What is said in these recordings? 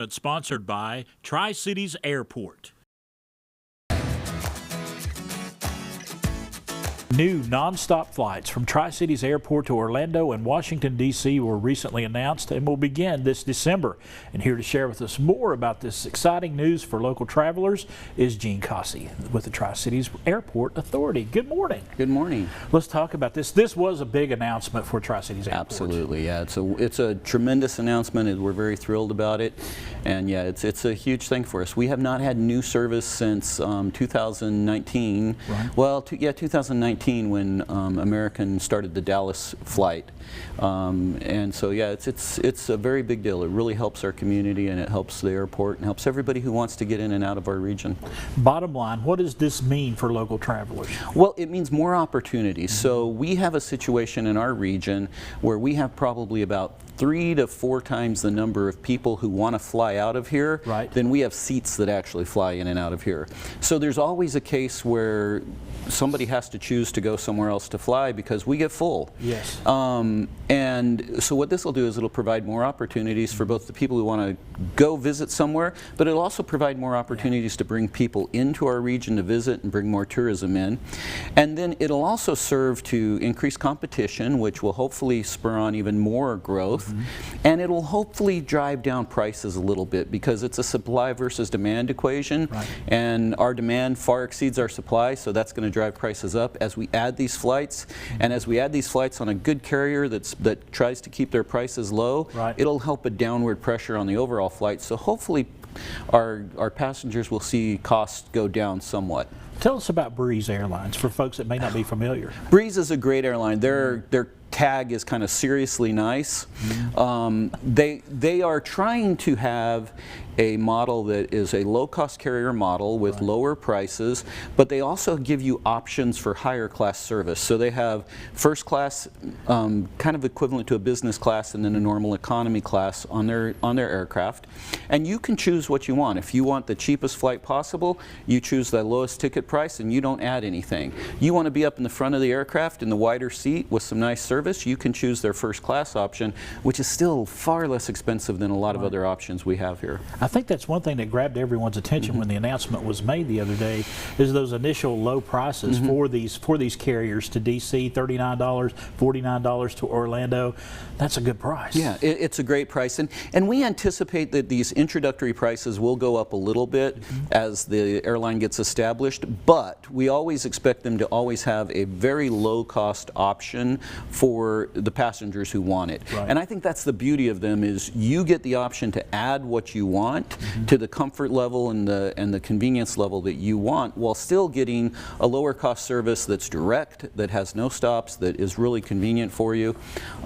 Sponsored by Tri-Cities Airport. New nonstop flights from Tri-Cities Airport to Orlando and Washington, D.C. were recently announced and will begin this December. And here to share with us more about this exciting news for local travelers is Gene Cossey with the Tri-Cities Airport Authority. Good morning. Good morning. Let's talk about this. This was a big announcement for Tri-Cities Airport. Absolutely, yeah. It's a tremendous announcement, and we're very thrilled about it. And yeah, it's a huge thing for us. We have not had new service since 2019. Right. Well, 2019. When American started the Dallas flight, and so yeah, it's a very big deal. It really helps our community, and it helps the airport, and helps everybody who wants to get in and out of our region. Bottom line, what does this mean for local travelers? Well, it means more opportunities. So we have a situation in our region where we have probably about 3 to 4 times the number of people who want to fly out of here than we have seats that actually fly in and out of here. So there's always a case where somebody has to choose to go somewhere else to fly because we get full. Yes. And so what this will do is it'll provide more opportunities for both the people who want to go visit somewhere, but it'll also provide more opportunities to bring people into our region to visit and bring more tourism in. And then it'll also serve to increase competition, which will hopefully spur on even more growth. And it will hopefully drive down prices a little bit because it's a supply versus demand equation, and our demand far exceeds our supply, so that's going to drive prices up as we add these flights. And as we add these flights on a good carrier that tries to keep their prices low, it'll help a downward pressure on the overall flight. So hopefully our passengers will see costs go down somewhat. Tell us about Breeze Airlines for folks that may not be familiar. Breeze is a great airline. Their tag is kind of seriously nice. They are trying to have a model that is a low-cost carrier model with lower prices, but they also give you options for higher class service. So they have first class, kind of equivalent to a business class, and then a normal economy class on their aircraft. And you can choose what you want. If you want the cheapest flight possible, you choose the lowest ticket price and you don't add anything. You want to be up in the front of the aircraft in the wider seat with some nice service, you can choose their first class option, which is still far less expensive than a lot of other options we have here. I think that's one thing that grabbed everyone's attention when the announcement was made the other day, is those initial low prices for these carriers to DC, $39, $49 to Orlando. That's a good price. Yeah, it's a great price, and we anticipate that these introductory prices will go up a little bit as the airline gets established, but we always expect them to always have a very low cost option for the passengers who want it. And I think that's the beauty of them, is you get the option to add what you want to the comfort level and the convenience level that you want, while still getting a lower cost service that's direct, that has no stops, that is really convenient for you,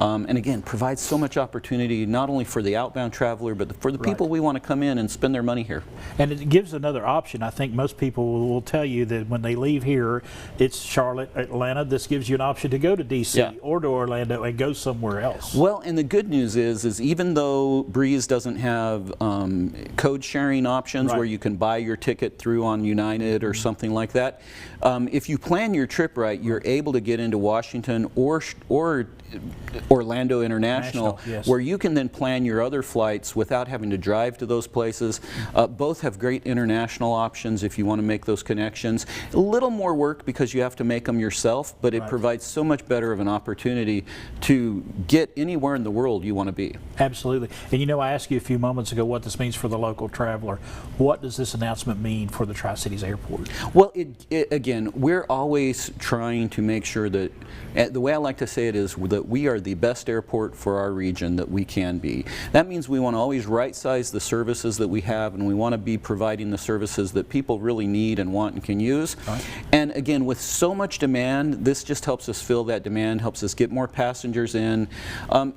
and again provides so much opportunity not only for the outbound traveler, but for the people we want to come in and spend their money here. And it gives another option. I think most people will tell you that when they leave here, it's Charlotte, Atlanta. This gives you an option to go to DC or to Orlando and go somewhere else. Well, and the good news is even though Breeze doesn't have code sharing options where you can buy your ticket through on United or something like that, if you plan your trip right, you're able to get into Washington or Orlando International, where you can then plan your other flights without having to drive to those places. Both have great international options if you want to make those connections. A little more work because you have to make them yourself, but it provides so much better of an opportunity to get anywhere in the world you want to be. Absolutely. And you know, I asked you a few moments ago what this means for the local traveler. What does this announcement mean for the Tri-Cities Airport? Well, again, we're always trying to make sure that, the way I like to say it is that we are the best airport for our region that we can be. That means we want to always right-size the services that we have, and we want to be providing the services that people really need and want and can use. And again, with so much demand, this just helps us fill that demand, helps us get more passengers in.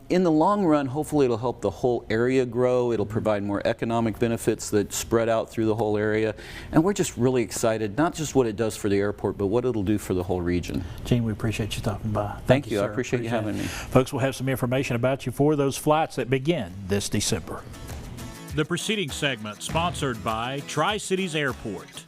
In the long run, hopefully it'll help the whole area grow. It'll provide more economic benefits that spread out through the whole area. And we're just really excited, not just what it does for the airport, but what it'll do for the whole region. Gene, we appreciate you stopping by. Thank you. I appreciate you having me. Folks, we'll have some information about you for those flights that begin this December. The preceding segment sponsored by Tri-Cities Airport.